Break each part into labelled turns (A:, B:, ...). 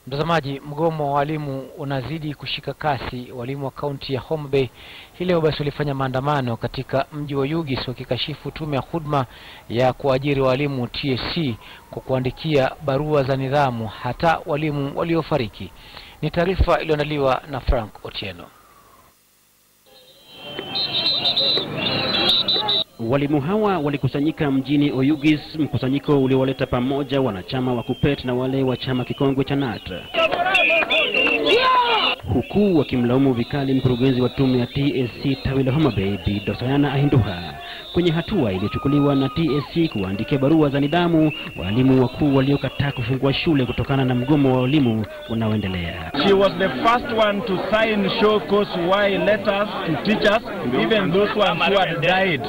A: Mtazamaji, mgomo wa walimu unazidi kushika kasi. Walimu wa kaunti ya Homa Bay hii leo basi walifanya maandamano katika mji wa Yugis wakikashifu tume ya huduma ya kuajiri walimu TSC kwa kuandikia barua za nidhamu hata walimu waliofariki. Ni taarifa iliyoandaliwa na Frank Otieno.
B: Walimu hawa walikusanyika mjini Oyugis, mkusanyiko uliowaleta pamoja wanachama wa KUPPET na wale wa chama kikongwe cha KNUT, huku wakimlaumu vikali mkurugenzi wa tume ya TSC tawi la Homa Bay Bi Dosayana Ahinduha kwenye hatua iliyochukuliwa na TSC kuandikia barua za nidhamu walimu wakuu waliokataa kufungua shule kutokana na mgomo wa walimu unaoendelea.
C: She was the first one to sign show cause why letters to teachers, even those ones who had died.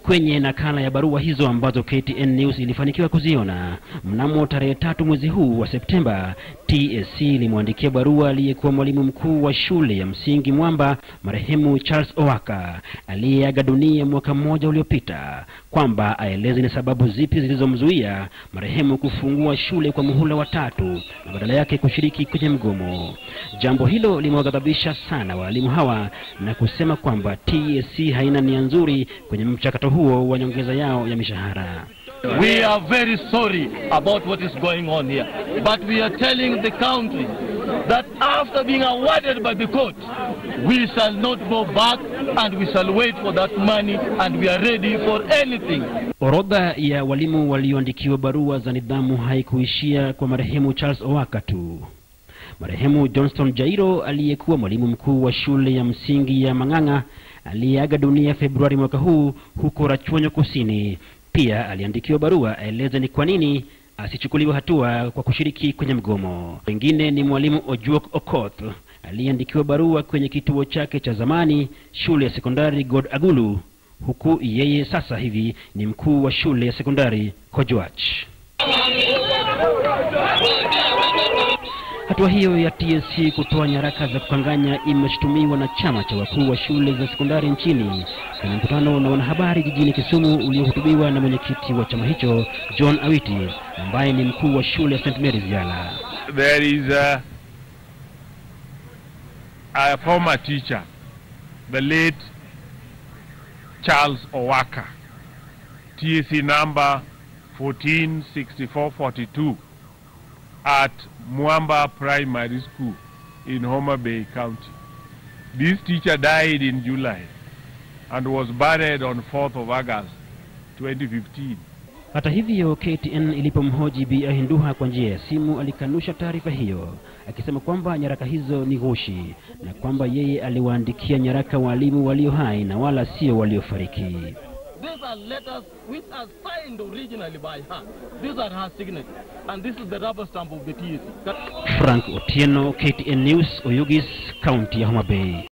B: Kwenye nakala ya barua hizo ambazo KTN News ilifanikiwa kuziona, mnamo tarehe 3 mwezi huu wa Septemba, TSC ilimwandikia barua aliyekuwa mwalimu mkuu wa shule ya msingi Mwamba, marehemu Charles Owaka, aliyeaga dunia mwaka mmoja uliopita, kwamba aeleze ni sababu zipi zilizomzuia marehemu kufungua shule kwa muhula wa 3 na badala yake kushiriki kwenye mgomo. Jambo hilo limewaghadhabisha sana walimu hawa na kusema kwamba TSC haina nia nzuri kwenye mchakato huo wa nyongeza yao ya mishahara.
D: We are very sorry about what is going on here, but we are telling the country that after being awarded by the court, we shall not go back and we shall wait for that money and we are ready for anything.
B: Orodha ya walimu walioandikiwa barua za nidhamu haikuishia kwa marehemu Charles Owaka tu. Marehemu Johnston Jairo aliyekuwa mwalimu mkuu wa shule ya msingi ya Mang'ang'a aliyeaga dunia Februari mwaka huu huko Rachuonyo Kusini, pia aliandikiwa barua aeleze ni kwa nini asichukuliwe hatua kwa kushiriki kwenye mgomo. Wengine ni mwalimu Ojuok Okoth aliyeandikiwa barua kwenye kituo chake cha zamani shule ya sekondari God Agulu, huku yeye sasa hivi ni mkuu wa shule ya sekondari Kojwach. Hatua hiyo ya TSC kutoa nyaraka za kukanganya imeshtumiwa na chama cha wakuu wa shule za sekondari nchini kwenye mkutano na wanahabari jijini Kisumu uliohutubiwa na mwenyekiti wa chama hicho John Awiti, ambaye ni mkuu wa shule ya St. Mary's Yala.
E: There is a former teacher, the late Charles Owaka, TSC number 146442 at Mwamba Primary School in Homa Bay County. This teacher died in July and was buried on 4th of August 2015.
B: Hata hivyo, KTN ilipomhoji Bi Ahinduha kwa njia ya simu alikanusha taarifa hiyo, akisema kwamba nyaraka hizo ni ghushi na kwamba yeye aliwaandikia nyaraka walimu walio hai na wala sio waliofariki.
D: These are letters which are signed originally by her. These are her signature. And this is the rubber stamp of the TSC.
B: Frank Otieno, KTN News, Oyugis, County ya Homa Bay.